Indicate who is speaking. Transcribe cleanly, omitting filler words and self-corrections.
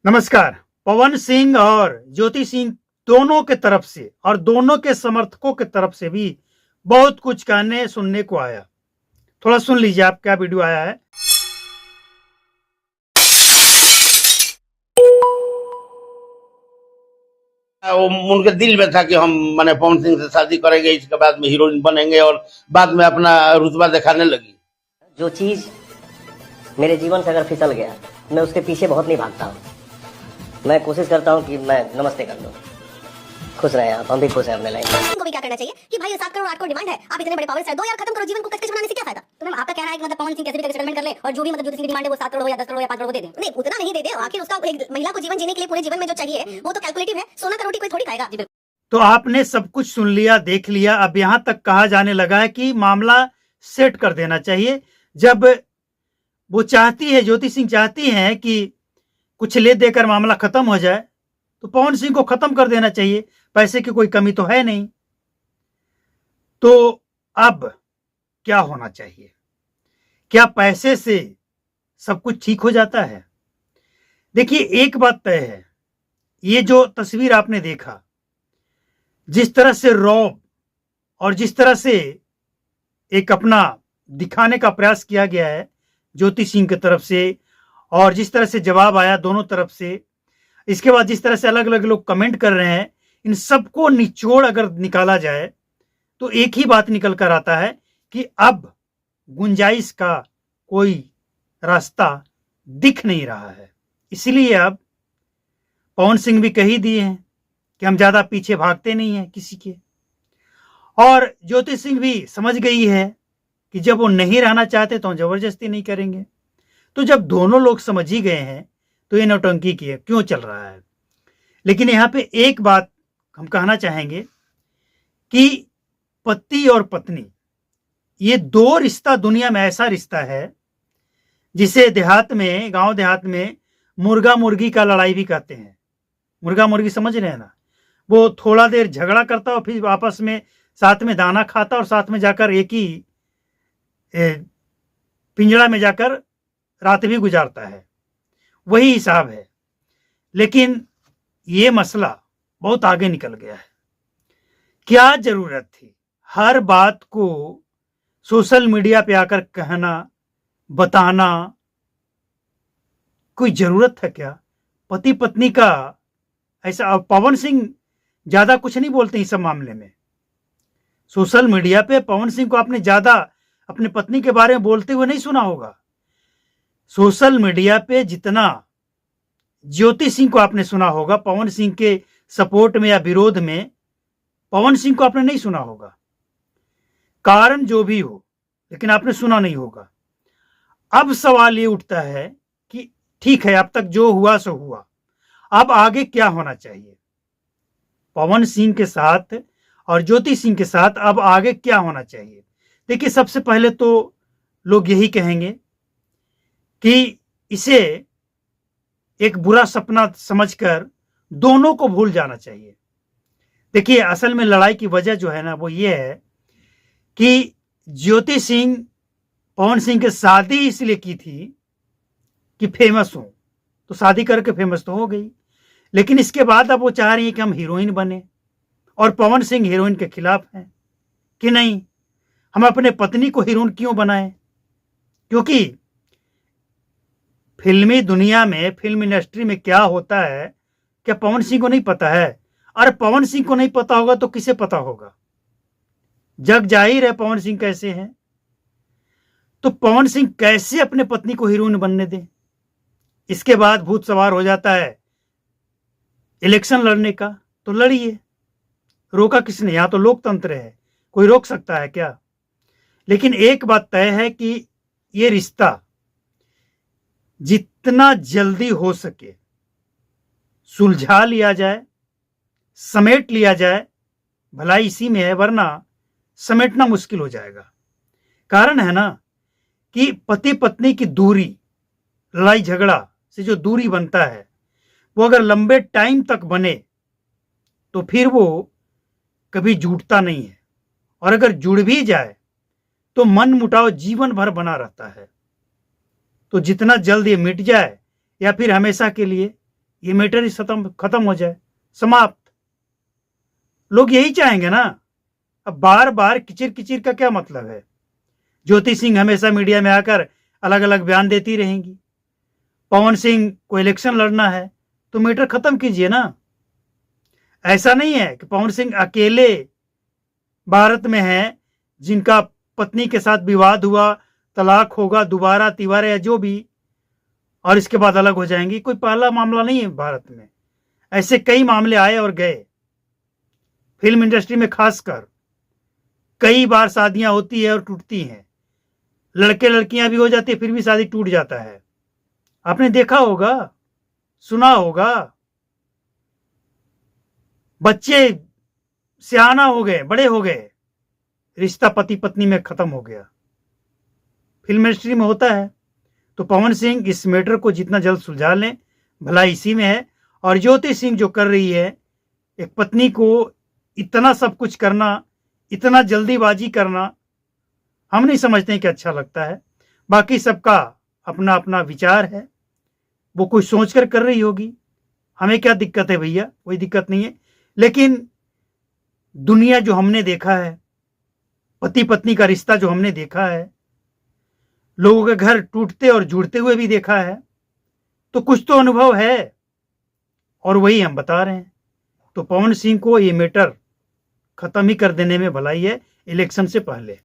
Speaker 1: नमस्कार। पवन सिंह और ज्योति सिंह दोनों के तरफ से और दोनों के समर्थकों के तरफ से भी बहुत कुछ कहने सुनने को आया। थोड़ा सुन लीजिए आप क्या वीडियो आया है।
Speaker 2: वो उनके दिल में था कि हम माने पवन सिंह से शादी करेंगे, इसके बाद में हीरोइन बनेंगे और बाद में अपना रुतबा दिखाने लगी।
Speaker 3: जो चीज मेरे जीवन से अगर फिसल गया मैं उसके पीछे बहुत नहीं भागता हूँ। मैं कोशिश करता हूँ कि मैं नमस्ते कर दूँ। खुश रहे आप, हम भी खुश हैं अपने लाइफ में।
Speaker 4: को भी क्या करना चाहिए कि भाई 7 करोड़ 8 करोड़ डिमांड है, आप इतने बड़े पावर स्टार दो यार, खत्म करो जीवन को, कचकच बनाने से क्या फायदा। तो मैम आपका कहना है कि मतलब पवन सिंह कैसे भी करके सेटलमेंट कर ले और जो भी मतलब ज्योति सिंह की डिमांड है वो 7 करोड़ हो या 10 करोड़ या 5 करोड़ दे दे। नहीं, उतना नहीं दे दे, आखिर उसका एक महिला को जीवन जीने के लिए पूरे जीवन में जो चाहिए वो तो कैलकुलेटिव है। सोना का रोटी कोई थोड़ी खाएगा।
Speaker 1: तो आपने सब कुछ सुन लिया, देख लिया। अब यहां तक कहा जाने लगा है कि मामला सेट कर देना चाहिए। जब वो चाहती है, ज्योति सिंह चाहती हैं कि कुछ ले देकर मामला खत्म हो जाए, तो पवन सिंह को खत्म कर देना चाहिए। पैसे की कोई कमी तो है नहीं। तो अब क्या होना चाहिए? क्या पैसे से सब कुछ ठीक हो जाता है? देखिए, एक बात तय है, ये जो तस्वीर आपने देखा, जिस तरह से रौब और जिस तरह से एक अपना दिखाने का प्रयास किया गया है ज्योति सिंह की तरफ से, और जिस तरह से जवाब आया दोनों तरफ से, इसके बाद जिस तरह से अलग अलग लोग कमेंट कर रहे हैं, इन सबको निचोड़ अगर निकाला जाए तो एक ही बात निकल कर आता है कि अब गुंजाइश का कोई रास्ता दिख नहीं रहा है। इसलिए अब पवन सिंह भी कह ही दिए हैं कि हम ज्यादा पीछे भागते नहीं हैं किसी के, और ज्योति सिंह भी समझ गई है कि जब वो नहीं रहना चाहते तो हम जबरदस्ती नहीं करेंगे। तो जब दोनों लोग समझ ही गए हैं तो ये नौटंकी की क्यों चल रहा है। लेकिन यहाँ पे एक बात हम कहना चाहेंगे कि पति और पत्नी, ये दो रिश्ता दुनिया में ऐसा रिश्ता है जिसे देहात में, गांव देहात में मुर्गा मुर्गी का लड़ाई भी कहते हैं। मुर्गा मुर्गी समझ रहे हैं ना? वो थोड़ा देर झगड़ा करता और फिर आपस में साथ में दाना खाता और साथ में जाकर एक ही पिंजड़ा में जाकर रात भी गुजारता है। वही हिसाब है। लेकिन ये मसला बहुत आगे निकल गया है। क्या जरूरत थी हर बात को सोशल मीडिया पे आकर कहना, बताना? कोई जरूरत है क्या? पति पत्नी का ऐसा। पवन सिंह ज्यादा कुछ नहीं बोलते इस सब मामले में। सोशल मीडिया पे पवन सिंह को आपने ज्यादा अपने पत्नी के बारे में बोलते हुए नहीं सुना होगा। सोशल मीडिया पे जितना ज्योति सिंह को आपने सुना होगा, पवन सिंह के सपोर्ट में या विरोध में पवन सिंह को आपने नहीं सुना होगा। कारण जो भी हो, लेकिन आपने सुना नहीं होगा। अब सवाल ये उठता है कि ठीक है, अब तक जो हुआ सो हुआ, अब आगे क्या होना चाहिए? पवन सिंह के साथ और ज्योति सिंह के साथ अब आगे क्या होना चाहिए? देखिए, सबसे पहले तो लोग यही कहेंगे कि इसे एक बुरा सपना समझकर दोनों को भूल जाना चाहिए। देखिए, असल में लड़ाई की वजह जो है ना, वो ये है कि ज्योति सिंह पवन सिंह के शादी इसलिए की थी कि फेमस हो, तो शादी करके फेमस तो हो गई। लेकिन इसके बाद अब वो चाह रही है कि हम हीरोइन बने, और पवन सिंह हीरोइन के खिलाफ हैं कि नहीं, हम अपने पत्नी को हीरोइन क्यों बनाएं? क्योंकि फिल्मी दुनिया में, फिल्म इंडस्ट्री में क्या होता है क्या पवन सिंह को नहीं पता है? अरे पवन सिंह को नहीं पता होगा तो किसे पता होगा? जग जाहिर है पवन सिंह कैसे हैं। तो पवन सिंह कैसे अपने पत्नी को हीरोइन बनने दे? इसके बाद भूत सवार हो जाता है इलेक्शन लड़ने का, तो लड़िए, रोका किसने? यहां तो लोकतंत्र है, कोई रोक सकता है क्या? लेकिन एक बात तय है कि ये रिश्ता जितना जल्दी हो सके सुलझा लिया जाए, समेट लिया जाए, भलाई इसी में है, वरना समेटना मुश्किल हो जाएगा। कारण है ना कि पति पत्नी की दूरी, लड़ाई झगड़ा से जो दूरी बनता है, वो अगर लंबे टाइम तक बने तो फिर वो कभी जुड़ता नहीं है, और अगर जुड़ भी जाए तो मन मुटाव जीवन भर बना रहता है। तो जितना जल्द ये मिट जाए या फिर हमेशा के लिए, ये मैटर ही खत्म हो जाए, समाप्त। लोग यही चाहेंगे ना। अब बार बार किचिर किचिर का क्या मतलब है? ज्योति सिंह हमेशा मीडिया में आकर अलग अलग बयान देती रहेंगी। पवन सिंह को इलेक्शन लड़ना है तो मैटर खत्म कीजिए ना। ऐसा नहीं है कि पवन सिंह अकेले भारत में हैं जिनका पत्नी के साथ विवाद हुआ, तलाक होगा दोबारा तिबारा या जो भी, और इसके बाद अलग हो जाएंगी। कोई पहला मामला नहीं है भारत में। ऐसे कई मामले आए और गए। फिल्म इंडस्ट्री में खासकर कई बार शादियां होती है और टूटती हैं। लड़के लड़कियां भी हो जाती है, फिर भी शादी टूट जाता है। आपने देखा होगा, सुना होगा। बच्चे सियाना हो गए, बड़े हो गए, रिश्ता पति पत्नी में खत्म हो गया। फिल्म इंडस्ट्री में होता है। तो पवन सिंह इस मैटर को जितना जल्द सुलझा लें, भला इसी में है। और ज्योति सिंह जो कर रही है, एक पत्नी को इतना सब कुछ करना, इतना जल्दीबाजी करना, हम नहीं समझते कि अच्छा लगता है। बाकी सबका अपना अपना विचार है, वो कुछ सोचकर कर रही होगी। हमें क्या दिक्कत है भैया? कोई दिक्कत नहीं है। लेकिन दुनिया जो हमने देखा है, पति पत्नी का रिश्ता जो हमने देखा है, लोगों के घर टूटते और जुड़ते हुए भी देखा है, तो कुछ तो अनुभव है और वही हम बता रहे हैं। तो पवन सिंह को ये मैटर खत्म ही कर देने में भलाई है इलेक्शन से पहले।